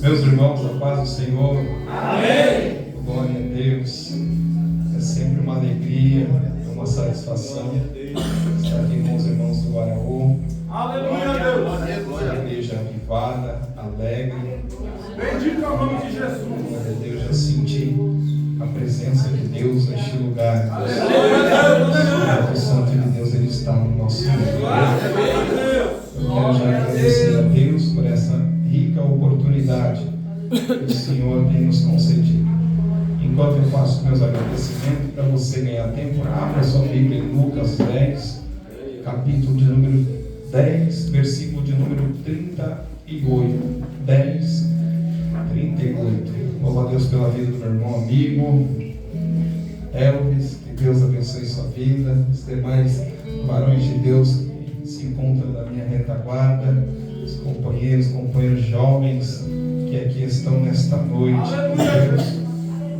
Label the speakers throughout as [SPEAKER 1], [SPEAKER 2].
[SPEAKER 1] Meus irmãos, a paz do Senhor.
[SPEAKER 2] Amém.
[SPEAKER 1] Glória a Deus. É sempre uma alegria, uma satisfação estar aqui com os irmãos do Guaraú.
[SPEAKER 2] Aleluia, Deus.
[SPEAKER 1] Uma igreja avivada, alegre.
[SPEAKER 2] Bendito é o nome de Jesus.
[SPEAKER 1] Glória a Deus, já senti a presença de Deus neste lugar. O Santo de Deus, Ele está no nosso meio. Eu quero já agradecer a Deus por essa rica oportunidade que o Senhor tem nos concedido. Enquanto eu faço meus agradecimentos, para você ganhar tempo, abra sua Bíblia em Lucas 10, capítulo de número 10, versículo de número 38. 10, 38. Louvo a Deus pela vida do meu irmão amigo Elvis, que Deus abençoe sua vida, os demais varões de Deus que se encontram na minha retaguarda, os companheiros jovens que aqui estão nesta noite. Deus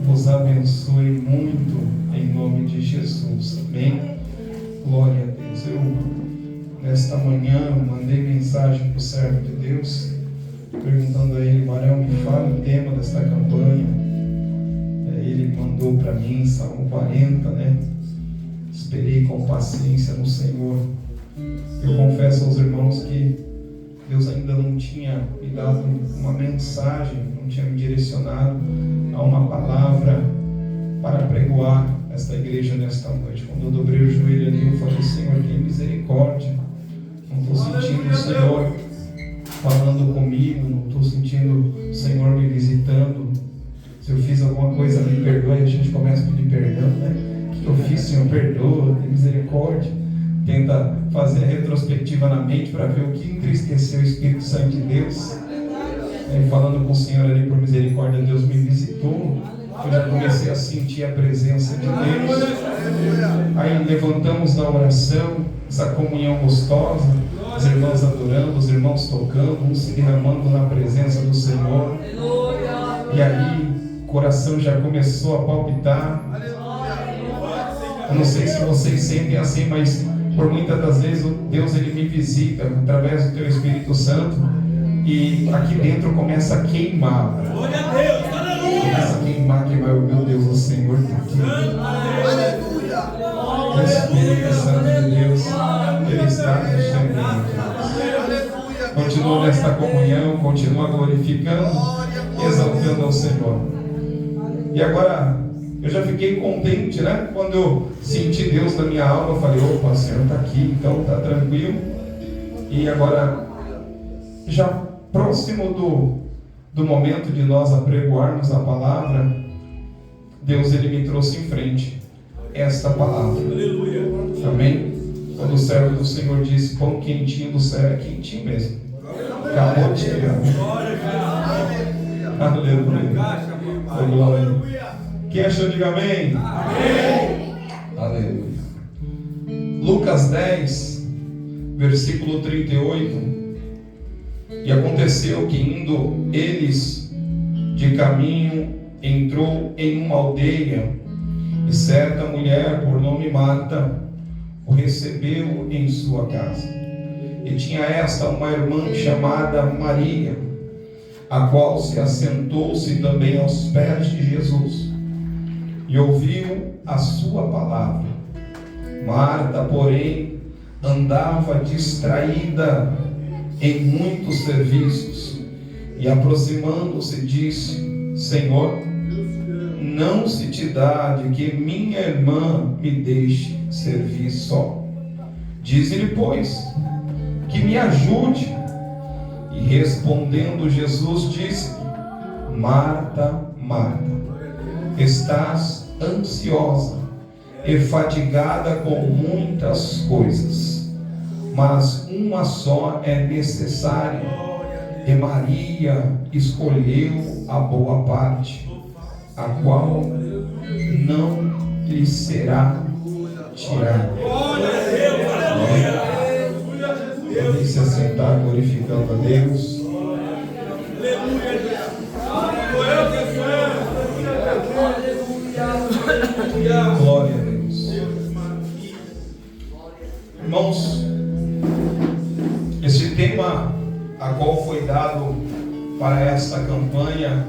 [SPEAKER 1] vos abençoe muito em nome de Jesus. Amém? Glória a Deus. Eu, nesta manhã, mandei mensagem para o servo de Deus, perguntando a ele: Varão, me fale o tema desta campanha. Ele mandou para mim Salmo 40, né? Esperei com paciência no Senhor. Eu confesso aos irmãos que Deus ainda não tinha me dado uma mensagem, não tinha me direcionado a uma palavra para pregoar esta igreja nesta noite. Quando eu dobrei o joelho ali, eu falei: Senhor, tem misericórdia. Não estou sentindo o Senhor falando comigo, não estou sentindo o Senhor me visitando. Se eu fiz alguma coisa, me perdoe. A gente começa a pedir perdão, né? O que eu fiz, Senhor? Perdoa, tem misericórdia. Tenta fazer a retrospectiva na mente para ver o que entristeceu o Espírito Santo de Deus. E falando com o Senhor ali, por misericórdia, Deus me visitou. Eu já comecei a sentir a presença de Deus. Aí levantamos na oração, essa comunhão gostosa, os irmãos adorando, os irmãos tocando, uns se derramando na presença do Senhor. E aí o coração já começou a palpitar. Eu não sei se vocês sentem assim, mas por muitas das vezes Deus ele me visita através do teu Espírito Santo e aqui dentro começa a queimar.
[SPEAKER 2] Glória a Deus.
[SPEAKER 1] Começa a queimar, meu Deus, o Senhor está aqui. O Espírito Santo de Deus, Ele está mexendo. Continua nesta comunhão, continua glorificando, exaltando ao Senhor. E agora, eu já fiquei contente, né? Quando eu senti Deus na minha alma, eu falei: opa, o Senhor está aqui, então está tranquilo. E agora, já próximo do momento de nós apregoarmos a palavra, Deus ele me trouxe em frente esta palavra. Aleluia. Amém? Quando o servo do Senhor disse: pão quentinho do céu, é quentinho mesmo. Acabou de chegar. Aleluia. Glória. Quem achou, diga amém. Amém. Aleluia. Lucas 10, versículo 38. E aconteceu que, indo eles de caminho, entrou em uma aldeia, e certa mulher, por nome Marta, o recebeu em sua casa. E tinha esta uma irmã chamada Maria, a qual se assentou-se também aos pés de Jesus, e ouviu a sua palavra. Marta, porém, andava distraída em muitos serviços, e aproximando-se disse: Senhor, não se te dá de que minha irmã me deixe servir só. Dize-lhe, pois, que me ajude. E respondendo Jesus disse: Marta, Marta, estás ansiosa e fadigada com muitas coisas, mas uma só é necessária, e Maria escolheu a boa parte, a qual não lhe será tirada. Podem se assentar glorificando a Deus. Glória a Deus. Irmãos, esse tema a qual foi dado para esta campanha.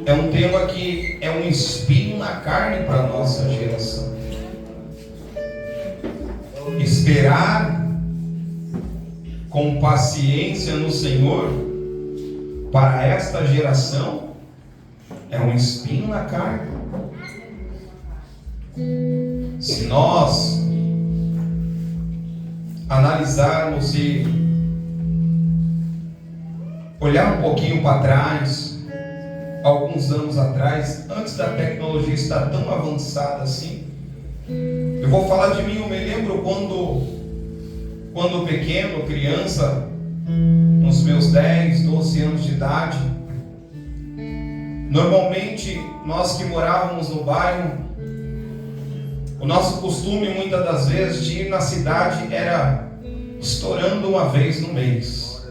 [SPEAKER 1] É um tema que é um espinho na carne para a nossa geração. Esperar com paciência no Senhor para esta geração é um espinho na carne. Se nós analisarmos e olhar um pouquinho para trás, alguns anos atrás, antes da tecnologia estar tão avançada assim, eu vou falar de mim. Eu me lembro quando pequeno, criança, nos meus 10, 12 anos de idade, normalmente nós que morávamos no bairro, o nosso costume muitas das vezes de ir na cidade era estourando uma vez no mês.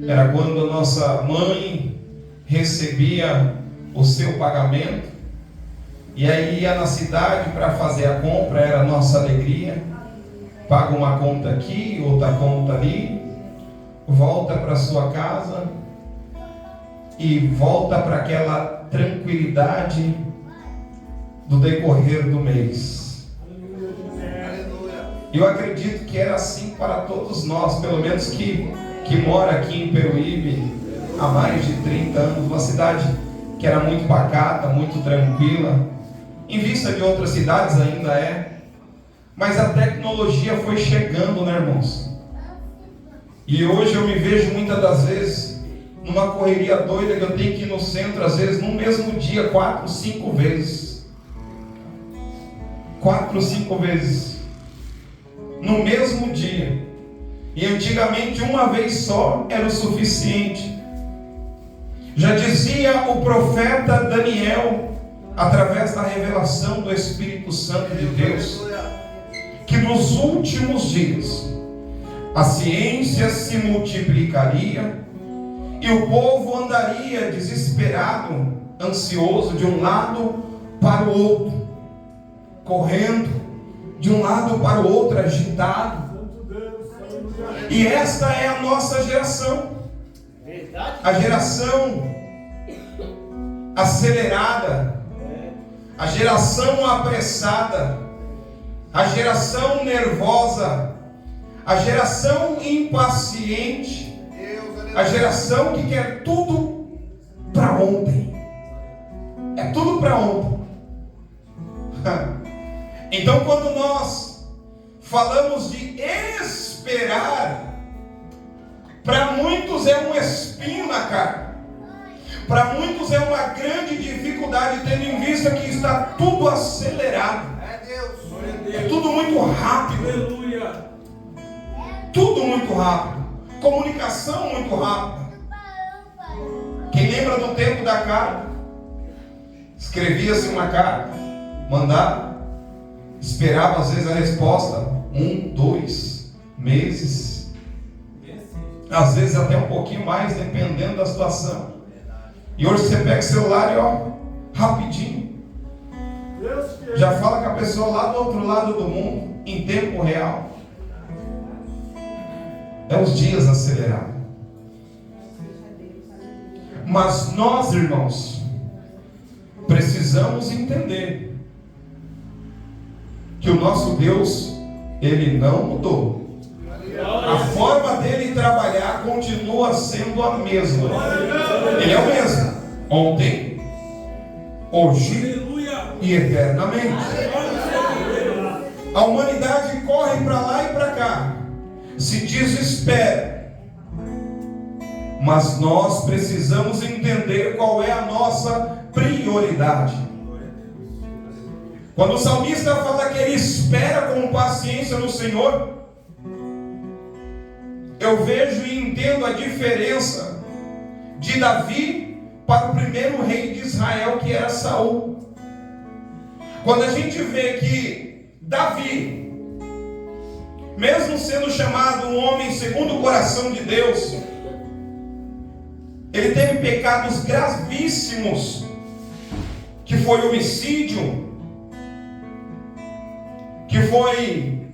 [SPEAKER 1] Era quando a nossa mãe recebia o seu pagamento e aí ia na cidade para fazer a compra. Era a nossa alegria. Paga uma conta aqui, outra conta ali, volta para sua casa e volta para aquela tranquilidade do decorrer do mês. Eu acredito que era assim para todos nós, pelo menos que mora aqui em Peruíbe há mais de 30 anos, uma cidade que era muito pacata, muito tranquila, em vista de outras cidades ainda é, mas a tecnologia foi chegando, né, irmãos? E hoje eu me vejo muitas das vezes numa correria doida que eu tenho que ir no centro, às vezes no mesmo dia, 4, 5 vezes. 4, 5 vezes no mesmo dia. E antigamente uma vez só era o suficiente. Já dizia o profeta Daniel, através da revelação do Espírito Santo de Deus, que nos últimos dias a ciência se multiplicaria e o povo andaria desesperado, ansioso, de um lado para o outro, correndo de um lado para o outro, agitado. E esta é a nossa geração, a geração acelerada, a geração apressada, a geração nervosa, a geração impaciente, a geração que quer tudo para ontem. É tudo para ontem. Então, quando nós falamos de esperar, para muitos é um espinho na carne. Para muitos é uma grande dificuldade, tendo em vista que está tudo acelerado. É tudo muito rápido. Tudo muito rápido. Comunicação muito rápida. Quem lembra do tempo da carta? Escrevia-se uma carta, mandava, esperava às vezes a resposta 1, 2 meses, às vezes até um pouquinho mais, dependendo da situação. E hoje você pega o celular e rapidinho já fala com a pessoa lá do outro lado do mundo, em tempo real. É os dias acelerados. Mas nós, irmãos, precisamos entender que o nosso Deus, Ele não mudou. A forma dele trabalhar continua sendo a mesma. Ele é o mesmo, ontem, hoje e eternamente. A humanidade corre para lá e para cá, se desespera, mas nós precisamos entender qual é a nossa prioridade. Quando o salmista fala que ele espera com paciência no Senhor, eu vejo e entendo a diferença de Davi para o primeiro rei de Israel, que era Saul. Quando a gente vê que Davi, mesmo sendo chamado um homem segundo o coração de Deus, ele teve pecados gravíssimos, que foi homicídio, que foi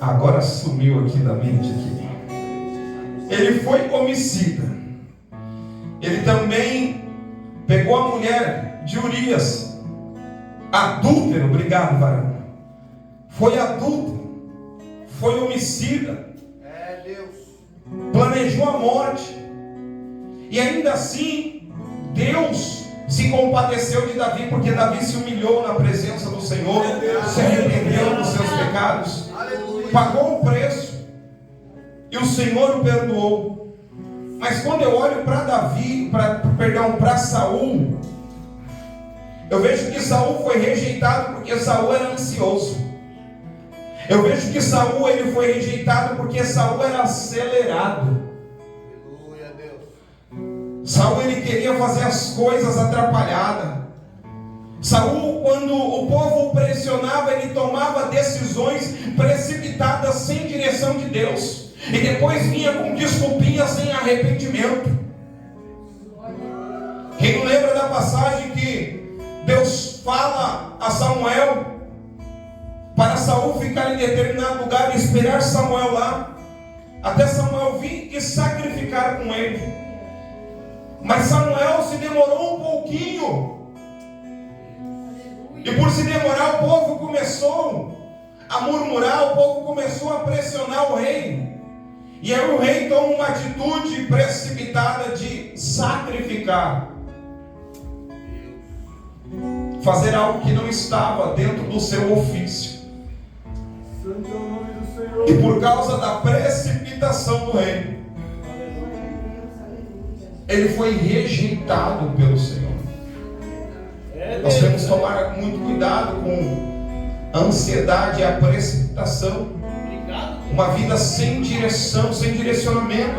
[SPEAKER 1] Agora sumiu aqui da mente aqui. Ele foi homicida. Ele também pegou a mulher de Urias, adúltero. Obrigado, varão. Foi adúltero, foi homicida, planejou a morte, e ainda assim Deus se compadeceu de Davi, porque Davi se humilhou na presença do Senhor, se arrependeu dos seus pecados, pagou o preço e o Senhor o perdoou. Mas quando eu olho para Saul, eu vejo que Saul foi rejeitado porque Saul era ansioso. Eu vejo que Saul ele foi rejeitado porque Saul era acelerado. Saul ele queria fazer as coisas atrapalhadas. Saul, quando o povo o pressionava, ele tomava decisões precipitadas sem direção de Deus, e depois vinha com desculpinhas sem arrependimento. Quem não lembra da passagem que Deus fala a Samuel para Saul ficar em determinado lugar e esperar Samuel lá, até Samuel vir e sacrificar com ele? Mas Samuel se demorou um pouquinho, e por se demorar o povo começou a murmurar, o povo começou a pressionar o rei, e aí o rei toma uma atitude precipitada de sacrificar, fazer algo que não estava dentro do seu ofício. E por causa da precipitação do rei, ele foi rejeitado pelo Senhor. Nós temos que tomar muito cuidado com a ansiedade e a precipitação. Uma vida sem direção, sem direcionamento,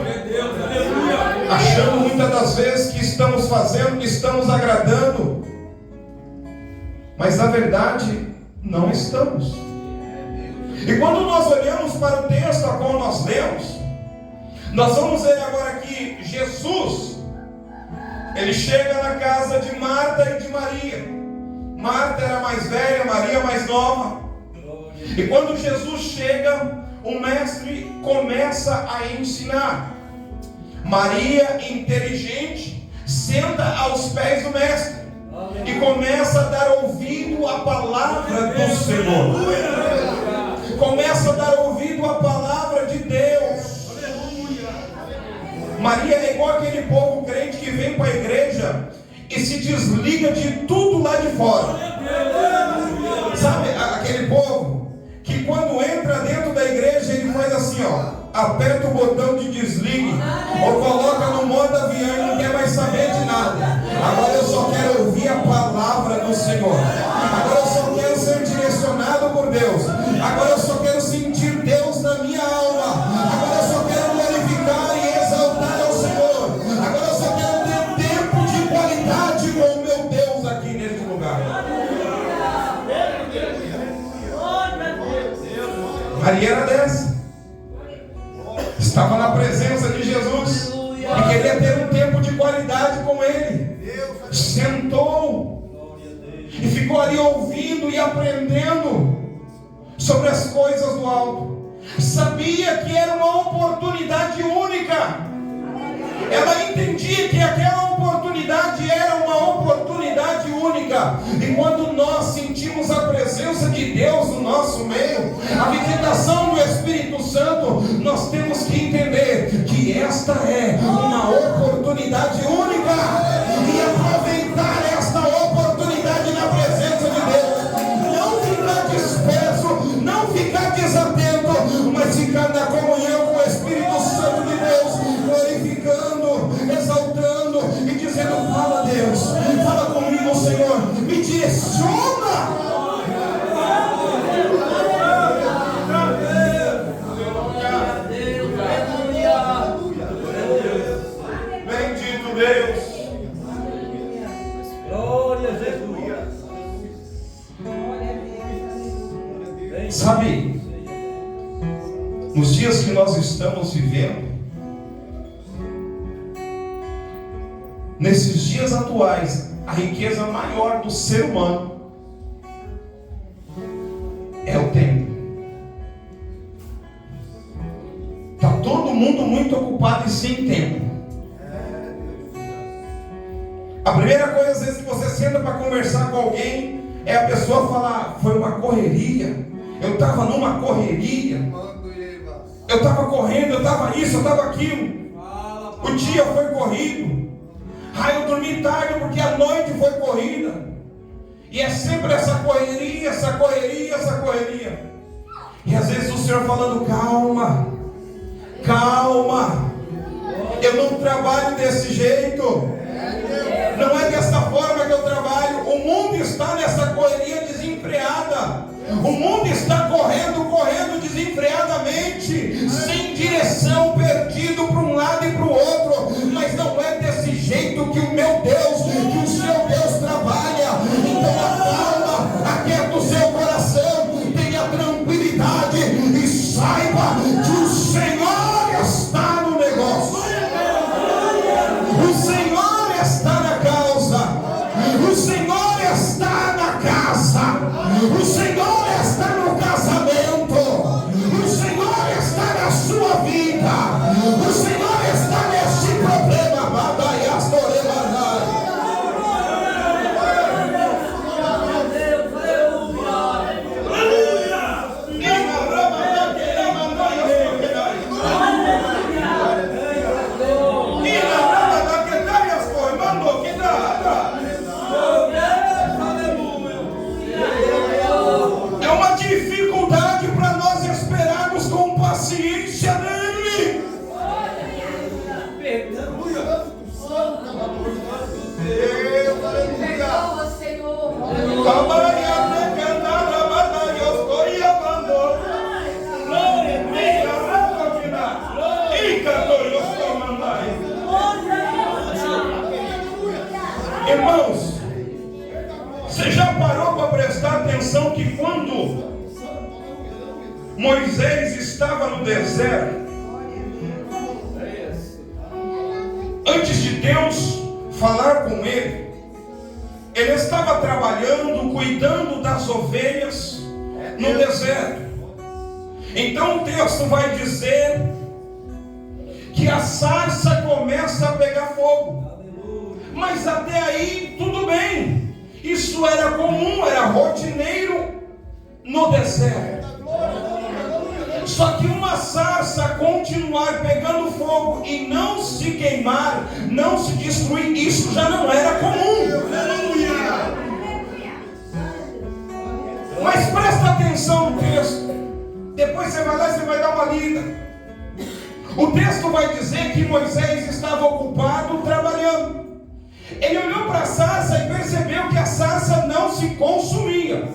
[SPEAKER 1] achando muitas das vezes que estamos fazendo, que estamos agradando, mas na verdade não estamos. E quando nós olhamos para o texto a qual nós lemos, nós vamos ver agora que Jesus, ele chega na casa de Marta e de Maria. Marta era mais velha, Maria mais nova. E quando Jesus chega, o mestre começa a ensinar. Maria, inteligente, senta aos pés do mestre e começa a dar ouvido à palavra do Senhor. Começa a dar ouvido à palavra de Deus. Maria é igual aquele povo crente que vem para a igreja e se desliga de tudo lá de fora. Sabe aquele povo que quando entra dentro da igreja ele faz assim, aperta o botão de desligue, ou coloca no modo avião e não quer mais saber de nada. Agora eu só quero ouvir a palavra do Senhor. Agora eu só quero ser direcionado por Deus. Agora eu só quero sentir Deus na minha alma. Agora eu só quero glorificar e exaltar ao Senhor. Agora eu só quero ter tempo de qualidade com o meu Deus aqui neste lugar. Maria era dessa. Estava na presença de Jesus e queria ter um tempo de qualidade com Ele. Sentou e ficou ali ouvindo e aprendendo sobre as coisas do alto. Sabia que era uma oportunidade única. Ela entendia que aquela oportunidade era uma oportunidade única. E quando nós sentimos a presença de Deus no nosso meio, a visitação do Espírito Santo, nós temos que entender que esta é uma oportunidade única, e aproveitar esta oportunidade na presença de Deus. Não ficar disperso, não ficar desatento, mas ficar na comunhão com o Espírito Santo de Deus, glorificando, exaltando e dizendo: fala, Deus, fala comigo, Senhor, me direciona. Bendito Deus.
[SPEAKER 2] Glória a Jesus.
[SPEAKER 1] Sabe, nos dias que nós estamos vivendo, nesses dias atuais, a riqueza maior do ser humano é o tempo. todo mundo muito ocupado e sem tempo. A primeira coisa, às vezes, que você senta para conversar com alguém, é a pessoa falar: foi uma correria, eu estava numa correria, eu estava correndo, eu estava isso, eu estava aquilo, o dia foi corrido, eu dormi tarde porque a noite foi corrida. E é sempre essa correria, essa correria, essa correria. E às vezes o Senhor falando: calma, calma, eu não trabalho desse jeito, não é dessa forma que eu trabalho. O mundo está nessa correria desenfreada, o mundo está correndo desenfreadamente, sem direção, perdido para um lado e para o outro. Mas não é desse jeito que o meu Deus, que o seu Deus trabalha. Então acalma, aquieta o seu coração, tenha tranquilidade e saiba que o Senhor está no negócio, o Senhor está na causa, o Senhor está na casa, o Senhor está no casamento, o Senhor está na sua vida, o Senhor está neste problema. É uma dificuldade para nós esperarmos com paciência nele.
[SPEAKER 3] Perdoa, Senhor.
[SPEAKER 1] Irmãos, você já parou para prestar atenção que quando Moisés estava no deserto, antes de Deus falar com ele, ele estava trabalhando, cuidando das ovelhas no deserto. Então o texto vai dizer que a sarça começa a pegar fogo. Mas até aí tudo bem, isso era comum, era rotineiro no deserto. Só que uma sarça continuar pegando fogo e não se queimar, não se destruir, isso já não era comum. Mas presta atenção no texto, depois você vai lá e você vai dar uma lida. O texto vai dizer que Moisés estava ocupado trabalhando. Ele olhou para a sarça e percebeu que a sarça não se consumia,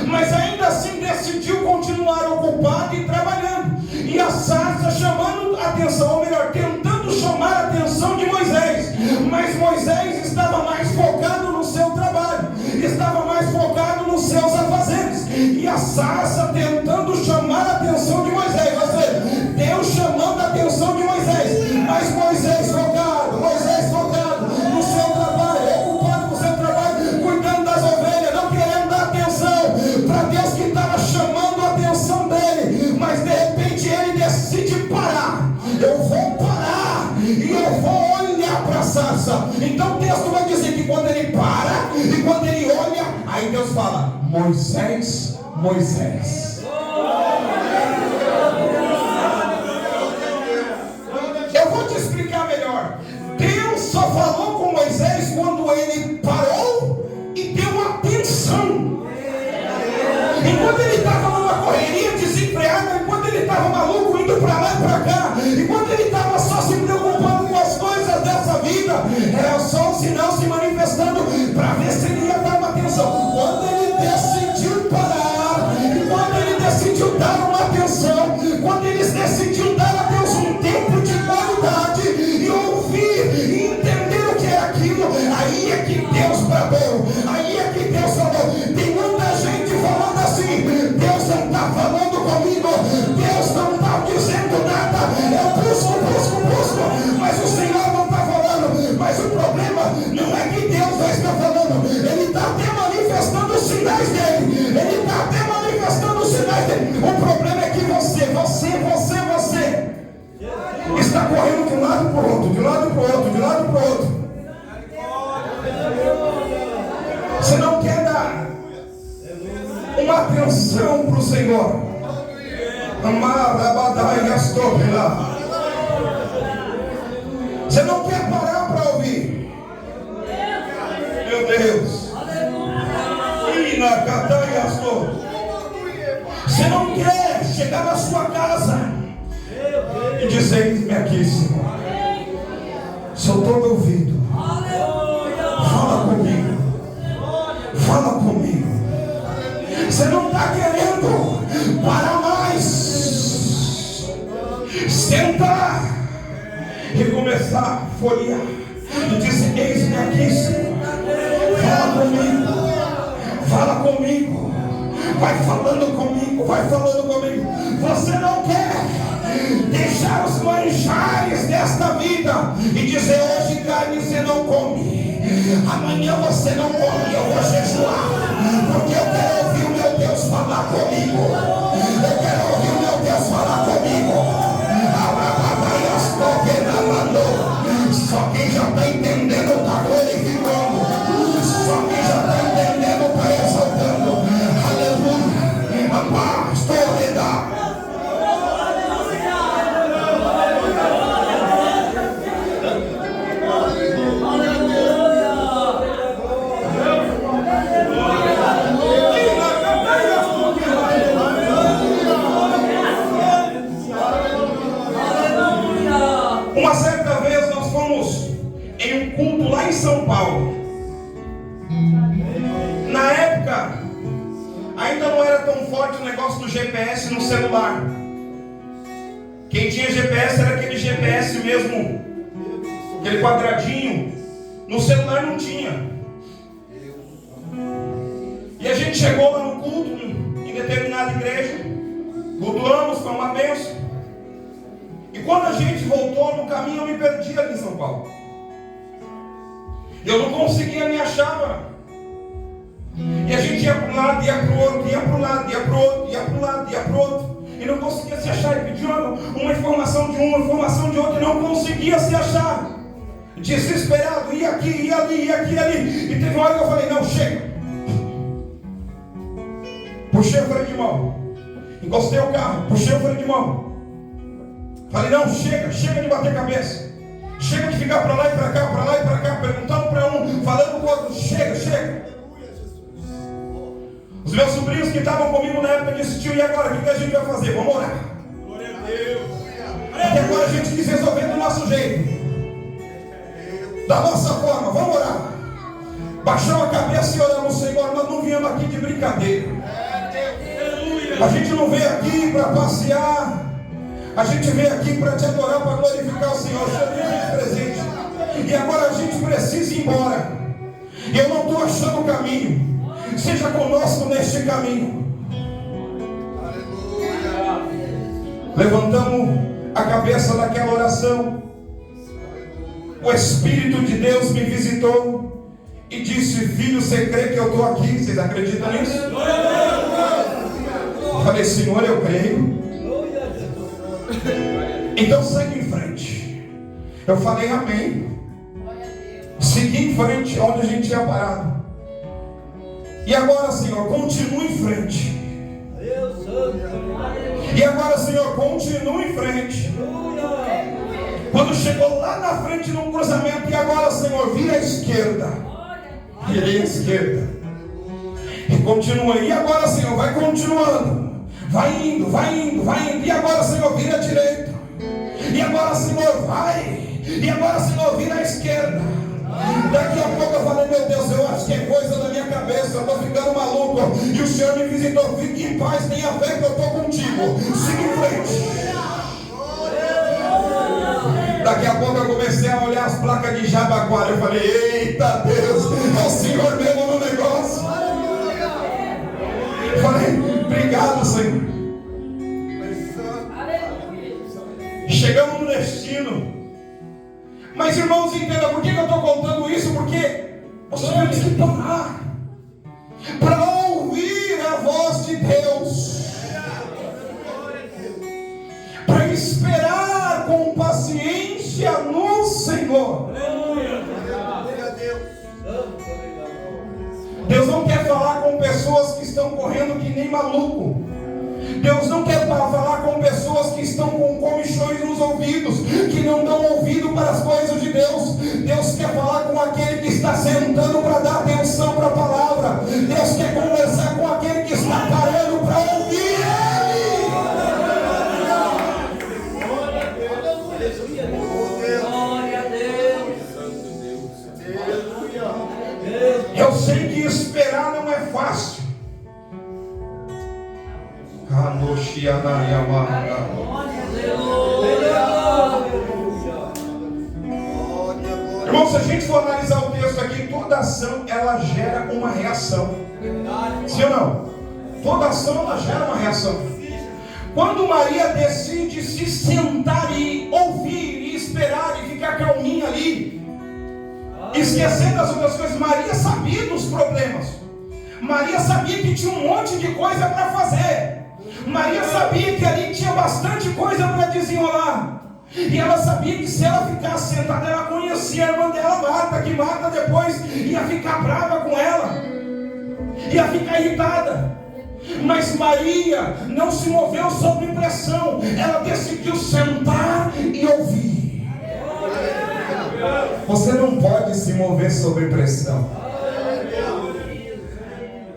[SPEAKER 1] mas ainda assim decidiu continuar ocupado e trabalhando. E a sarça chamando a atenção, ou melhor, tentando chamar a atenção de Moisés. Mas Moisés estava mais focado no seu trabalho, estava mais focado nos seus afazeres. E a sarça tentando chamar a atenção de Moisés, ou seja, Deus chamando a atenção de Moisés. Mas Moisés focado no seu trabalho, ocupado com o seu trabalho, cuidando das ovelhas, não querendo dar atenção para Deus que estava chamando a atenção dele. Mas de repente ele decide parar. Eu vou parar e eu vou olhar para a sarça. Então o texto vai dizer que quando ele para e quando ele olha, aí Deus fala: Moisés, Moisés. Eu vou te explicar melhor. Deus só falou com Moisés quando ele parou e deu atenção. Enquanto ele estava numa correria desenfreada, enquanto ele estava maluco indo para lá e para cá, enquanto ele estava só se preocupando com as coisas dessa vida, era só um sinal se manifestando para ver se ele ia dar uma atenção. Quando ele decidiu parar, e quando ele decidiu dar uma atenção, quando ele decidiu dar a Deus um tempo de qualidade e ouvir e entender o que é aquilo, aí é que Deus bradou, aí é que Deus falou. Tem muita gente falando assim: Deus não está falando comigo, Deus não está dizendo nada, eu busco lado para o outro, de um lado para o outro, de um lado para o outro. Você não quer dar uma atenção para o Senhor. Você não quer parar para ouvir. Meu Deus. Você não quer chegar na sua casa e dizer: eis-me aqui, Senhor. Sou todo ouvido. Fala comigo. Fala comigo. Você não está querendo parar mais. Sentar e começar a folhear e dizer: eis-me aqui, Senhor. Fala comigo. Fala comigo. Vai falando comigo. Vai falando comigo. Você não quer deixar os manjares desta vida e dizer: hoje carne você não come, amanhã você não come, eu vou jejuar, porque eu quero ouvir o meu Deus falar comigo. Eu quero ouvir o meu Deus falar comigo. Só quem já está entendendo está glorificando. Só quem já está entendendo está exaltando. Aleluia. A paz, torreda. Uma certa vez nós fomos em um culto lá em São Paulo. Na época ainda não era tão forte o negócio do GPS no celular. Quem tinha GPS era aquele GPS mesmo, aquele quadradinho. No celular não tinha. E a gente chegou lá no culto, em determinada igreja, cultuamos, foi uma bênção. E quando a gente voltou no caminho, eu me perdi ali em São Paulo. Eu não conseguia me achar, mano. E a gente ia para um lado, ia para o outro, ia para um lado, ia para o outro, ia para um lado, ia para o outro. E não conseguia se achar. E pedia uma informação de uma informação de outra. E não conseguia se achar. Desesperado, ia aqui, ia ali, ia aqui, ia ali. E teve uma hora que eu falei: não, chega. Puxei o freio de mão. Encostei o carro, puxei o freio de mão. Falei: não, chega de bater cabeça. Chega de ficar para lá e para cá, perguntando para um, falando para o outro. Chega. Os meus sobrinhos que estavam comigo na época disseram: tio, e agora? O que a gente vai fazer? Vamos orar. Glória a Deus. Até agora a gente quis resolver do nosso jeito, da nossa forma. Vamos orar. Baixamos a cabeça e oramos: Senhor, nós não viemos aqui de brincadeira. A gente não veio aqui para passear. A gente veio aqui para te adorar, para glorificar o Senhor. O Senhor deu a gente presente. E agora a gente precisa ir embora. E eu não estou achando o caminho. Seja conosco neste caminho. Aleluia. Levantamos a cabeça daquela oração. O Espírito de Deus me visitou e disse: filho, você crê que eu estou aqui? Vocês acreditam nisso? Eu falei: Senhor, eu creio. Então segue em frente. Eu falei: amém. Segui em frente onde a gente tinha parado. E agora, Senhor, continue em frente. E agora, Senhor, continue em frente. Quando chegou lá na frente num cruzamento, e agora, Senhor, vira à esquerda. Virei à esquerda. E continua. E agora, Senhor, vai continuando. Vai indo. E agora, Senhor, vira à direita. E agora, Senhor, vai. E agora, Senhor, vira à esquerda. Daqui a pouco eu falei: meu Deus, eu acho que é coisa da minha cabeça, eu estou ficando maluco. E o Senhor me visitou: fique em paz, tenha fé que eu estou contigo. Siga em frente. Daqui a pouco eu comecei a olhar as placas de Jabaquara. Eu falei: eita Deus, é o Senhor mesmo no negócio. Eu falei: obrigado, Senhor. Chegamos no destino. Mas, irmãos, entenda por que eu estou contando isso? Porque nós tivemos que parar para ouvir a voz de Deus, para esperar com paciência no boa. Deus não quer falar com pessoas que estão correndo que nem maluco. Deus não quer falar com pessoas que estão com comichões nos ouvidos, que não dão ouvido para as coisas de Deus. Deus quer falar com aquele que está sentando para dar atenção para a palavra. Deus quer conversar com aquele que está parando para ouvir Ele.
[SPEAKER 3] Glória a Deus.
[SPEAKER 1] Eu sei que esperar não é fácil. Irmão, se a gente for analisar o texto aqui, toda ação ela gera uma reação. Sim ou não? Toda ação ela gera uma reação. Quando Maria decide se sentar e ouvir e esperar e ficar calminha ali, esquecendo as outras coisas, Maria sabia dos problemas. Maria sabia que tinha um monte de coisa para fazer. Maria sabia que ali tinha bastante coisa para desenrolar. E ela sabia que se ela ficasse sentada, ela conhecia a irmã dela, Marta, que Marta depois ia ficar brava com ela, ia ficar irritada. Mas Maria não se moveu sob pressão. Ela decidiu sentar e ouvir. Você não pode se mover sob pressão.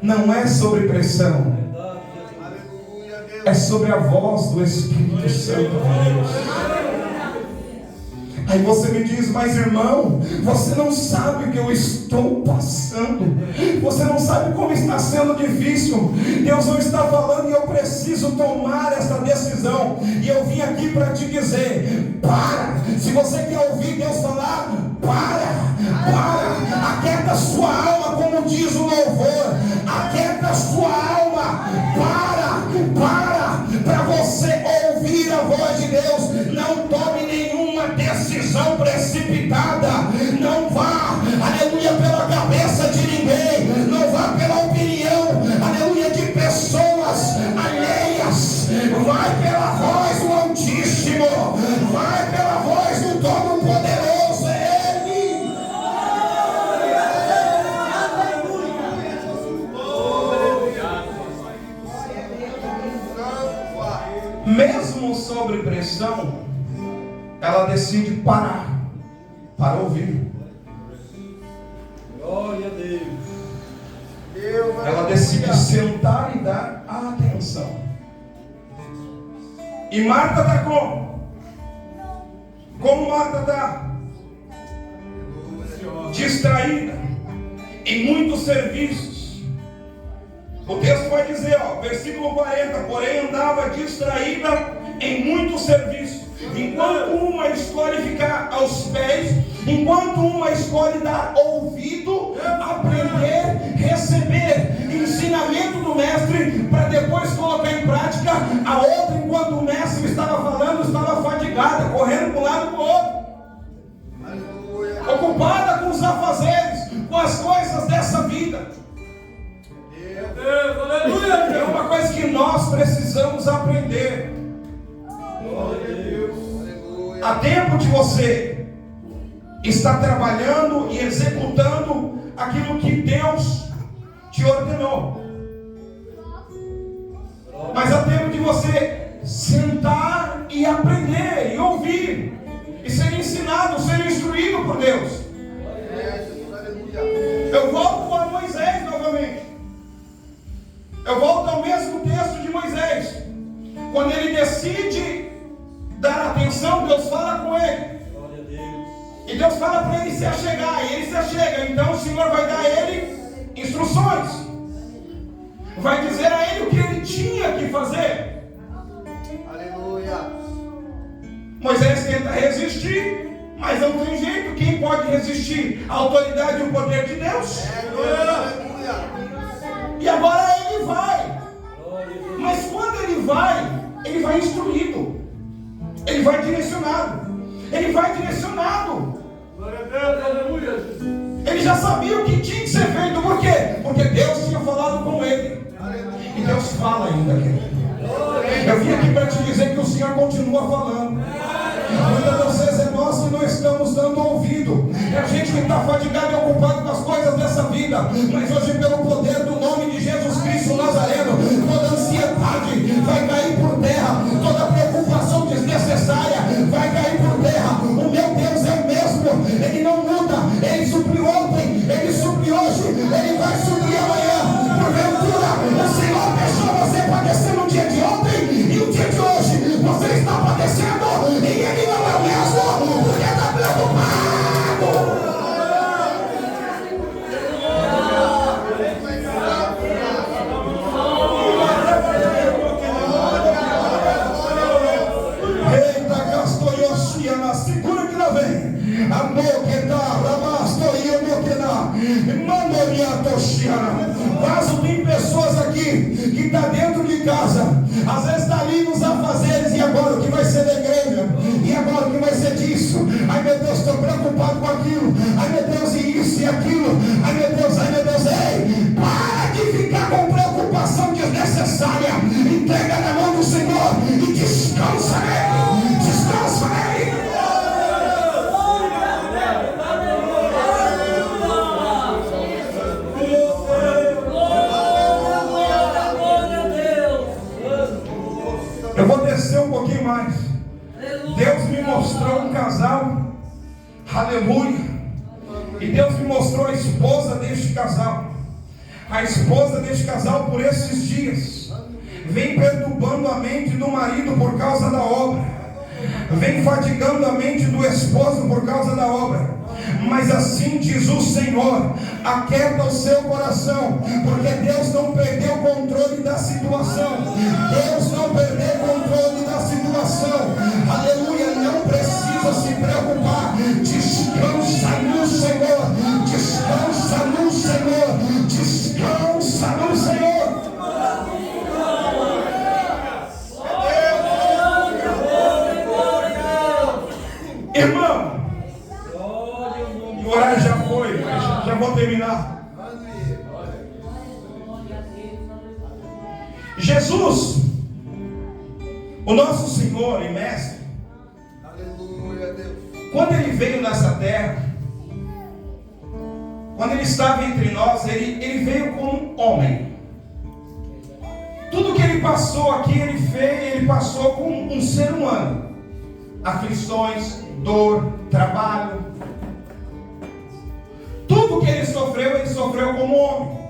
[SPEAKER 1] Não é sobre pressão. É sobre a voz do Espírito Santo de Deus. Aí você me diz, mas irmão, você não sabe o que eu estou passando. Você não sabe como está sendo difícil. Deus não está falando e eu preciso tomar essa decisão. E eu vim aqui para te dizer, para. Se você quer ouvir Deus falar, para. Aquieta sua alma, como diz o louvor. Aquieta sua alma. Para você ouvir a voz de Deus. Não tome nenhuma decisão precipitada. Não vá, aleluia, pela cabeça de ninguém. Não vá pela opinião, aleluia, de pessoas alheias. Vai pela voz do Altíssimo. Vai pela voz do Todo-Poderoso. Ele. Mesmo sob pressão, ela decide parar para ouvir.
[SPEAKER 3] Glória a Deus.
[SPEAKER 1] Ela decide sentar e dar atenção. E Marta está como? Como Marta está? Distraída em muitos serviços. O texto vai dizer, versículo 40, porém andava distraída em muitos serviços. Enquanto uma escolhe ficar aos pés, enquanto uma escolhe dar ouvido, aprender, receber ensinamento do mestre, para depois colocar em prática, a outra, enquanto o mestre estava falando, estava fadigada, correndo para um lado e para o outro, ocupada com os afazeres, com as coisas dessa vida. É uma coisa que nós precisamos aprender. Há tempo de você estar trabalhando e executando aquilo que Deus te ordenou. Mas há tempo de você sentar e aprender e ouvir e ser ensinado, ser instruído por Deus. Eu volto para Moisés novamente. Eu volto ao mesmo texto de Moisés. Quando ele decide dar atenção, Deus fala com ele. E Deus fala para ele se achegar. E ele se achega. Então o Senhor vai dar a ele instruções. Vai dizer a ele o que ele tinha que fazer.
[SPEAKER 4] Aleluia.
[SPEAKER 1] Moisés tenta resistir, mas não tem jeito. Quem pode resistir? A autoridade e o poder de Deus.
[SPEAKER 4] Aleluia.
[SPEAKER 1] E agora ele vai. Mas quando ele vai instruído. Ele vai direcionado. Ele vai direcionado.
[SPEAKER 2] Glória a Deus, aleluia.
[SPEAKER 1] Ele já sabia o que tinha que ser feito. Por quê? Porque Deus tinha falado com ele. E Deus fala ainda, querido. Eu vim aqui para te dizer que o Senhor continua falando. Muitas das vezes é nós que não estamos dando dando ouvido. É gente que está fadigado e ocupado com as coisas dessa vida. Mas hoje, pelo poder do nome de Jesus Cristo Nazareno, toda ansiedade vai cair por terra, toda preocupação desnecessária vai cair por terra. O meu Deus é o mesmo, Ele não muda. Ele supriu ontem, Ele supre hoje, Ele vai suprir amanhã. Porventura, o Senhor deixou você padecer no dia de ontem e o dia de hoje você está padecendo e Ele não é o mesmo, porque está preocupado. Segura que lá vem. Vaso, tem pessoas aqui que está dentro de casa, às vezes está ali nos afazeres. E agora o que vai ser da igreja? E agora o que vai ser disso? Ai meu Deus, estou preocupado com aquilo. Ai meu Deus, e isso e aquilo. Ai meu Deus, ei, para de ficar com preocupação desnecessária. Entrega na mão do Senhor e descansa nele. Descansa nele. Eu vou descer um pouquinho mais. Deus me mostrou um casal. Aleluia. E Deus me mostrou a esposa deste casal. A esposa deste casal, por esses dias, vem perturbando a mente do marido por causa da obra, vem fatigando a mente do esposo por causa da obra. Mas assim diz o Senhor: aquieta o seu coração, porque Deus não perdeu o controle da situação. Deus não perdeu o controle da situação. Aleluia, não precisa se preocupar. Descansa no Senhor. Descansa no Senhor. Descansa no Senhor. Irmão, o horário já foi, já vou terminar. Jesus, o nosso Senhor e Mestre,
[SPEAKER 4] aleluia, Deus,
[SPEAKER 1] quando Ele veio nessa terra, quando Ele estava entre nós, Ele veio como um homem. Tudo que Ele passou aqui, Ele passou como um ser humano. Aflições, dor, trabalho. Tudo que Ele sofreu como homem.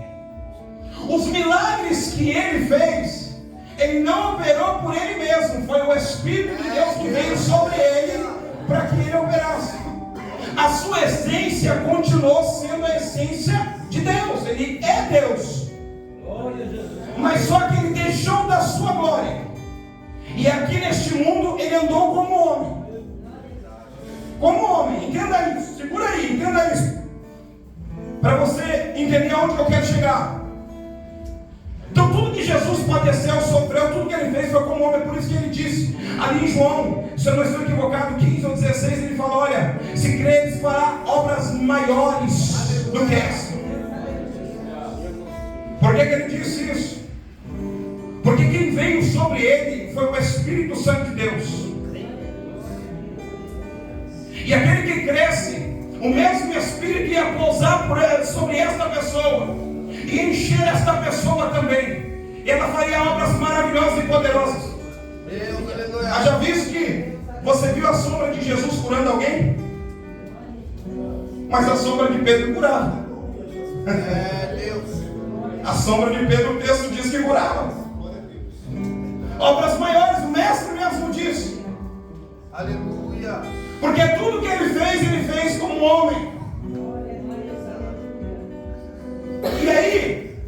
[SPEAKER 1] Os milagres que Ele fez, Ele não operou por Ele mesmo. Foi o Espírito de Deus que veio sobre Ele para que Ele operasse. A sua essência continuou sendo a essência de Deus. Ele é Deus. Mas só que Ele deixou da sua glória. E aqui neste mundo Ele andou como homem. Como homem, entenda isso. Segura aí, entenda isso, para você entender aonde eu quero chegar. Então tudo que Jesus padeceu, sofreu, tudo que Ele fez foi como homem. Por isso que Ele disse ali em João, se eu não estou equivocado, 15 ou 16, Ele fala: olha, se creres fará obras maiores do que essa. Por que Ele disse isso? Porque quem veio sobre Ele foi o Espírito Santo de Deus. E aquele que cresce, o mesmo Espírito ia pousar sobre esta pessoa e encher esta pessoa também. E ela faria obras maravilhosas e poderosas. Já visto que você viu a sombra de Jesus curando alguém? Mas a sombra de Pedro curava. A sombra de Pedro, o texto diz que curava. Obras maiores, o mestre mesmo disse.
[SPEAKER 4] Aleluia.
[SPEAKER 1] Porque tudo que ele fez como homem. E aí,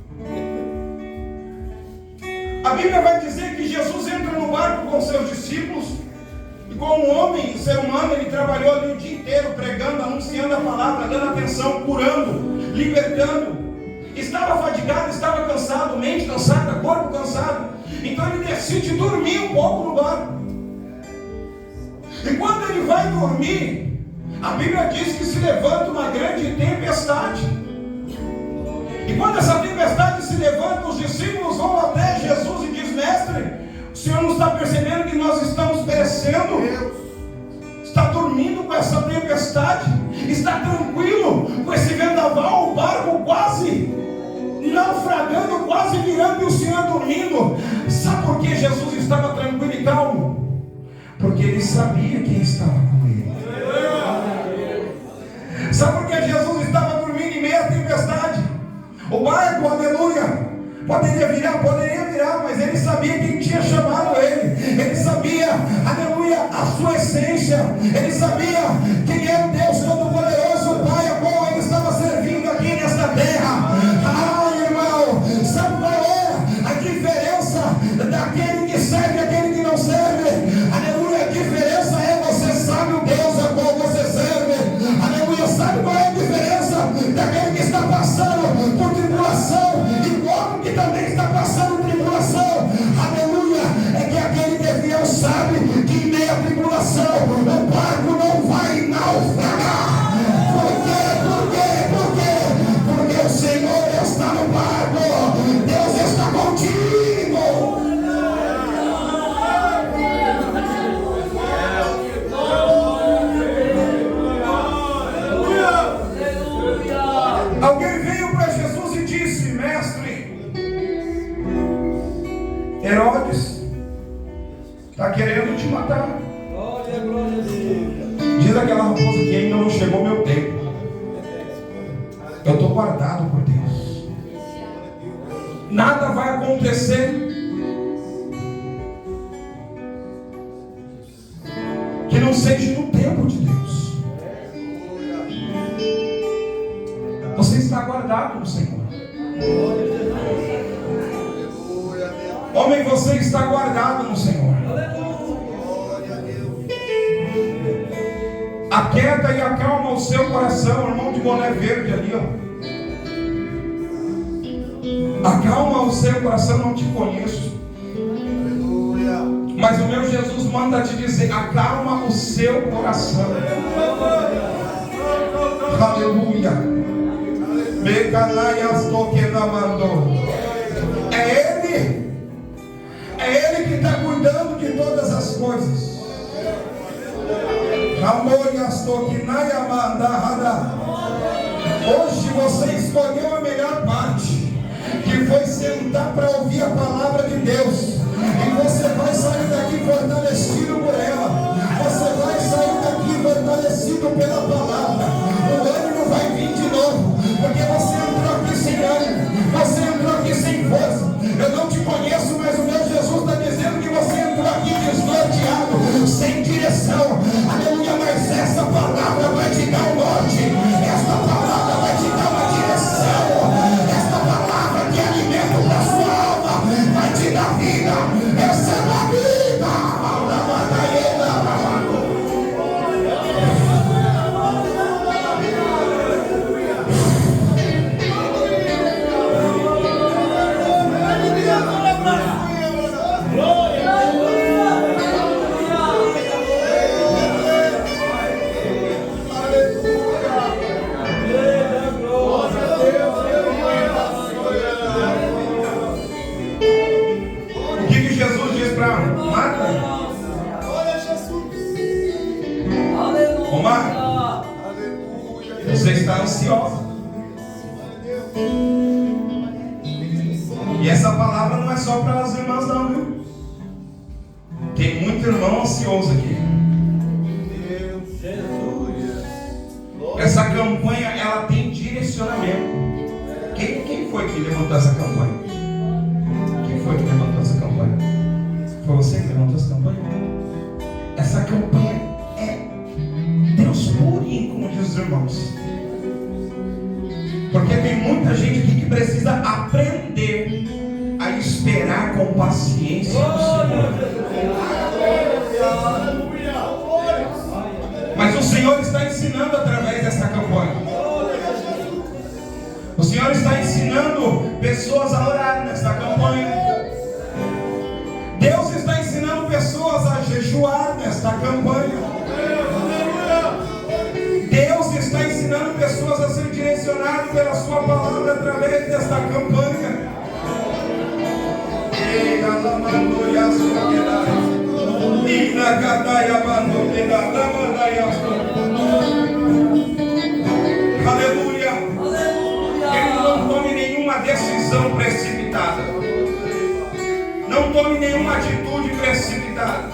[SPEAKER 1] a Bíblia vai dizer que Jesus entra no barco com seus discípulos. E como homem, ser humano, ele trabalhou ali o dia inteiro pregando, anunciando a palavra, dando atenção, curando, libertando. Estava fadigado, estava cansado, mente cansada, corpo cansado. Então ele decide dormir um pouco no barco. E quando ele vai dormir, a Bíblia diz que se levanta uma grande tempestade. E quando essa tempestade se levanta, os discípulos vão até Jesus e diz: mestre, o Senhor não está percebendo que nós estamos perecendo? Está dormindo dormindo com essa tempestade, está tranquilo com esse vendaval, o barco quase naufragando, quase virando e o Senhor dormindo. Sabe por que Jesus estava tranquilo e calmo? Porque ele sabia quem estava com ele. Sabe por que Jesus estava dormindo em meio à tempestade? O barco, aleluia, poderia virar, mas ele sabia quem tinha chamado ele. Ele sabia, aleluia, a sua essência. Ele sabia quem é o Deus Todo-Poderoso, o Pai a qual ele estava servindo aqui nesta terra. Irmão, sabe qual é a diferença daquele que serve e aquele que não serve? Aleluia, a diferença é você sabe o Deus a qual você serve. Aleluia, sabe qual é a diferença daquele que está passando por tribulação e o outro que também está passando tribulação? Aleluia, é que aquele que é fiel sabe que em meio à tribulação o barco não vai naufragar. Por quê? Porque o Senhor está no barco, Deus está contigo. Alguém veio para Jesus e disse: mestre, Herodes está querendo te matar. Diz aquela raposa que ainda não chegou meu tempo. Eu estou guardado por Deus. Nada vai acontecer que não seja no tempo de Deus. Você está guardado no Senhor. Homem, você está guardado no Senhor. Aquieta e acalma o seu coração, irmão de boné verde ali, ó. Acalma o seu coração, não te conheço. Mas o meu Jesus manda te dizer: acalma o seu coração. Aleluia. É Ele que está cuidando de todas as coisas. Hoje você escolheu a melhor parte, que foi sentar para ouvir a palavra de Deus. E você vai sair daqui fortalecido por ela. Você vai sair daqui fortalecido pela palavra. O ânimo vai vir de novo, porque você entrou aqui sem ânimo, você entrou aqui sem força. Eu não te conheço, mas o meu Jesus está dizendo que você entrou aqui desnorteado, sem direção. Aleluia, mas essa palavra vai te dar um norte. Esta palavra vai te dar uma direção. Esta palavra que é alimento para a sua alma vai te dar vida. Essa é a vida. Você está ansiosa. E essa palavra não é só para as irmãs não, viu? Tem muito irmão ansioso aqui. Essa campanha, ela tem direcionamento. Quem foi que levantou essa campanha? Quem foi que levantou essa campanha? Foi você que levantou essa campanha? Essa campanha é Deus purinho, como diz os irmãos. Porque tem muita gente aqui que precisa aprender a esperar com paciência no Senhor. Mas o Senhor está ensinando através dessa campanha. O Senhor está ensinando pessoas a orar nesta campanha. Deus está ensinando pessoas a jejuar nesta campanha. Deus está ensinando pessoas a ser direcionadas pela sua palavra através desta campanha. E na tenha uma atitude precipitada.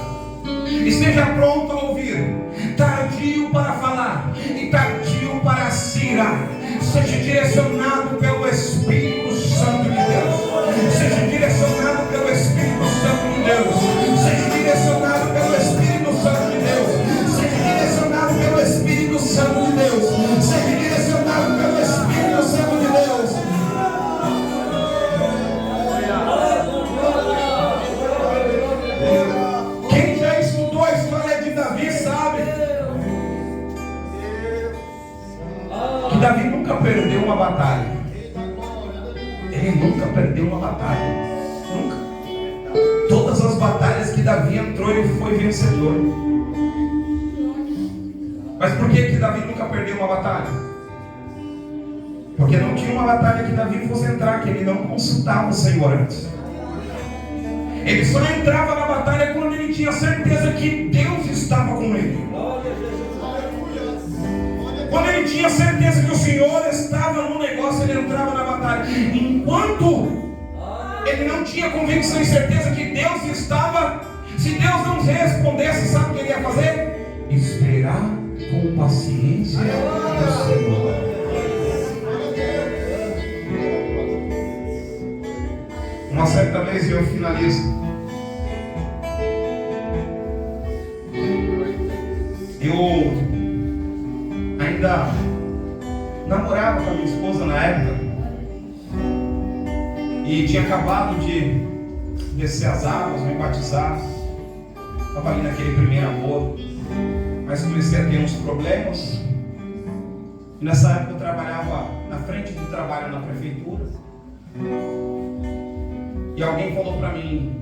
[SPEAKER 1] Esteja pronto a ouvir, tardio para falar e tardio para se irar. Seja direcionado pelo Espírito Santo de Deus. Seja direcionado pelo Espírito Santo de Deus. Seja direcionado pelo Espírito Santo de Deus. Seja direcionado pelo Espírito Santo de Deus. Seja direcionado pelo Espírito Santo de Deus. Quem já estudou a história de Davi sabe que Davi nunca perdeu uma batalha. Ele nunca perdeu uma batalha. Nunca. Todas as batalhas que Davi entrou, ele foi vencedor. Mas por que Davi nunca perdeu uma batalha? Porque não tinha uma batalha que Davi fosse entrar, que ele não consultava o Senhor antes. Ele só entrava na batalha quando ele tinha certeza que Deus estava com ele. Quando ele tinha certeza que o Senhor estava no negócio, ele entrava na batalha. Enquanto ele não tinha convicção e certeza que Deus estava, se Deus não respondesse, sabe o que ele ia fazer? Esperar com paciência o Senhor. Uma certa vez eu finalizo. Eu ainda namorava com a minha esposa na época e tinha acabado de descer as águas, me batizar. Estava ali naquele primeiro amor, mas comecei a ter uns problemas. E nessa época eu trabalhava na frente do trabalho na prefeitura. E alguém falou para mim: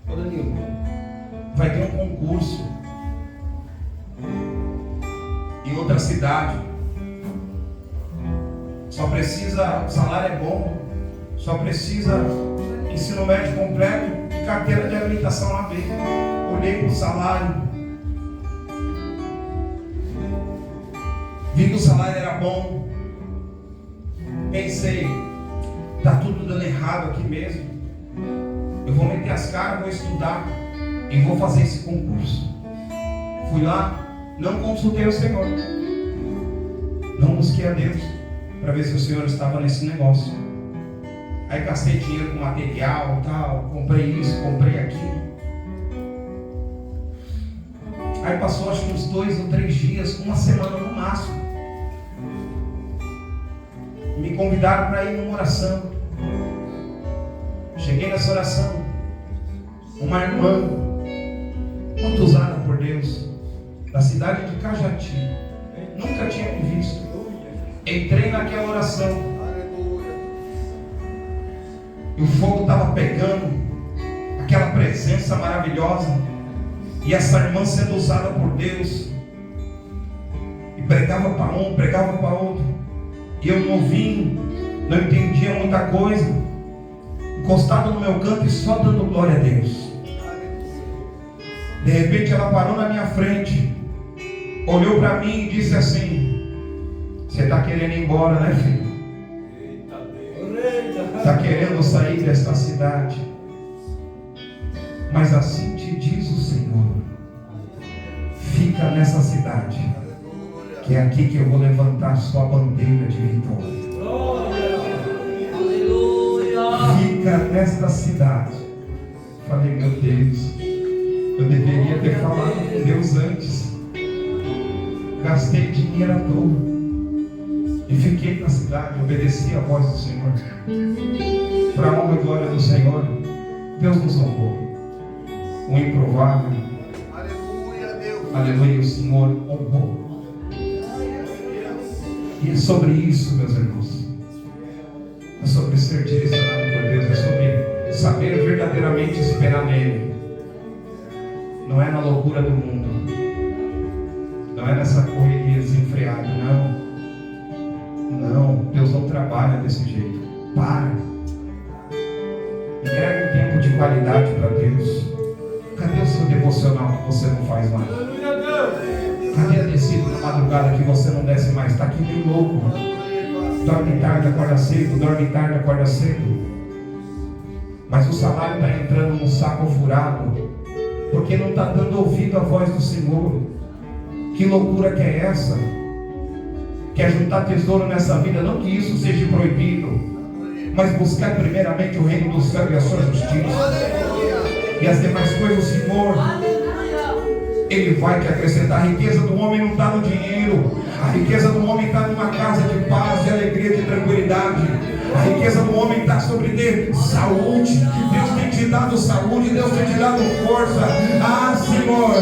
[SPEAKER 1] ô Danilo, vai ter um concurso em outra cidade. Só precisa, o salário é bom, só precisa ensino médio completo e carteira de habilitação AB. Olhei para o salário, vi que o salário era bom. Pensei, tá tudo dando errado aqui mesmo. Eu vou meter as caras, vou estudar e vou fazer esse concurso. Fui lá, não consultei o Senhor, não busquei a Deus para ver se o Senhor estava nesse negócio. Aí gastei dinheiro com material, tal, comprei isso, comprei aquilo. Aí passou acho que uns 2 ou 3 dias, uma semana no máximo. Me convidaram para ir numa oração. Cheguei nessa oração, uma irmã muito usada por Deus, da cidade de Cajati, nunca tinha me visto. Entrei naquela oração e o fogo estava pegando, aquela presença maravilhosa, e essa irmã sendo usada por Deus, e pregava para um, pregava para outro, e eu novinho, não entendia muita coisa, encostado no meu canto e só dando glória a Deus. De repente ela parou na minha frente, olhou para mim e disse assim: você está querendo ir embora, né, filho? Está querendo sair desta cidade, mas assim te diz o Senhor: fica nessa cidade, que é aqui que eu vou levantar sua bandeira de vitória. Fica nesta cidade. Falei, meu Deus, eu deveria ter falado com Deus antes. Gastei dinheiro à toa e fiquei na cidade, obedeci a voz do Senhor. Para a honra e glória do Senhor, Deus nos honrou. O improvável,
[SPEAKER 4] Aleluia, Deus.
[SPEAKER 1] aleluia, o Senhor honrou. E é sobre isso, meus irmãos, é sobre ser direcionado por Deus, é sobre saber verdadeiramente esperar nele. Não é na loucura do mundo, não é nessa correria desenfreada, não. Deus não trabalha desse jeito. Para. Entrega um tempo de qualidade para Deus. Cadê o seu devocional que você não faz mais? Cadê a descida na madrugada que você não desce mais? Está aqui meio louco. Dorme tarde, acorda cedo. Dorme tarde, acorda cedo. mas o salário está entrando num saco furado, porque não está dando ouvido à voz do Senhor. Que loucura que é essa? Quer juntar tesouro nessa vida, não que isso seja proibido, mas buscar primeiramente o reino do céu e a sua justiça, e as demais coisas o Senhor, Ele vai te acrescentar. A riqueza do homem não está no dinheiro, a riqueza do homem está numa casa de paz, de alegria, de tranquilidade. A riqueza do homem está sobre ter saúde. Deus tem te dado saúde, Deus tem te dado força. Ah, Senhor,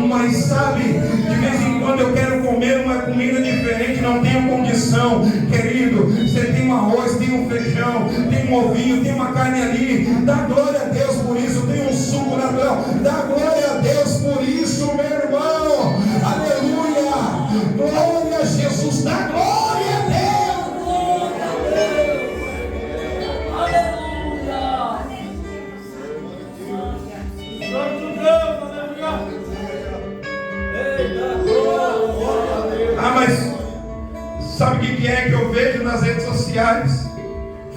[SPEAKER 1] mas sabe, de vez em quando eu quero comer uma comida diferente, não tenho condição. Querido, você tem um arroz, tem um feijão, tem um ovinho, tem uma carne ali. Dá glória a Deus por isso. Tem um suco natural. Dá glória a Deus por isso, meu irmão. Aleluia. Glória a Jesus. Dá glória a Deus. Ah, mas sabe o que é que eu vejo nas redes sociais?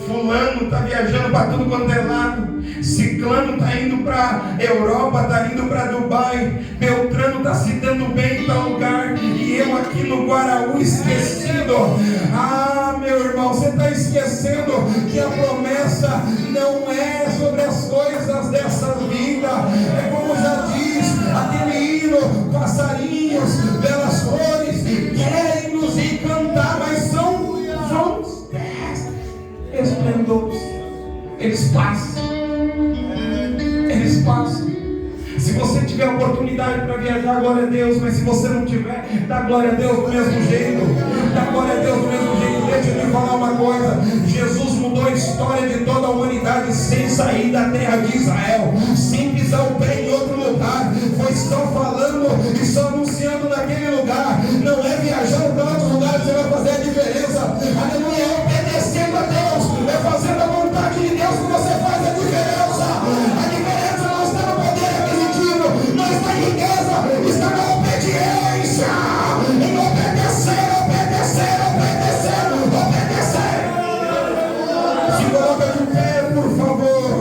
[SPEAKER 1] Fulano está viajando para tudo quanto é lado, Ciclano está indo para Europa, está indo para Dubai, Beltrano está se dando bem em tal lugar, e eu aqui no Guaraú esquecido. Ah, meu irmão, você está esquecendo que a promessa não é sobre as coisas dessa vida. É como já diz aquele hino: passarinhos, belas flores querem nos encantar, mas são esplendores. Eles passam. Eles passam. Se você tiver oportunidade para viajar, glória a Deus. Mas se você não tiver, dá glória a Deus do mesmo jeito. Dá glória a Deus do mesmo jeito. Deixa eu te falar uma coisa: Jesus mudou a história de toda a humanidade sem sair da terra de Israel, sem pisar o pé em outro lugar. Foi só falando e só anunciando naquele lugar. Não é viajando para outros lugares que você vai fazer a diferença. Aleluia. É obedecendo a Deus, é fazendo a vontade de Deus que você faz a diferença. A diferença não está no poder aquisitivo, não está em riqueza, está na obediência. Em obedecer, obedecer, obedecer, obedecer. Se coloca de pé, por favor.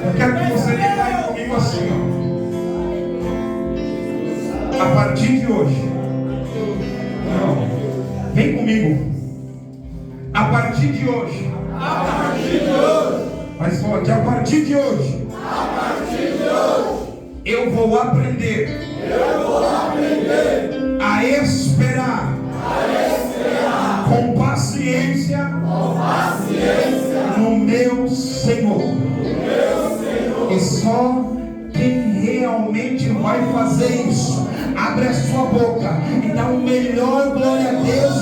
[SPEAKER 1] Eu quero que você declare comigo assim, ó. A partir de hoje, não, vem comigo. A partir de hoje, mais forte, a partir de hoje, eu vou aprender a esperar com paciência no meu Senhor. E só quem realmente vai fazer isso, abre a sua boca e dá o melhor glória a Deus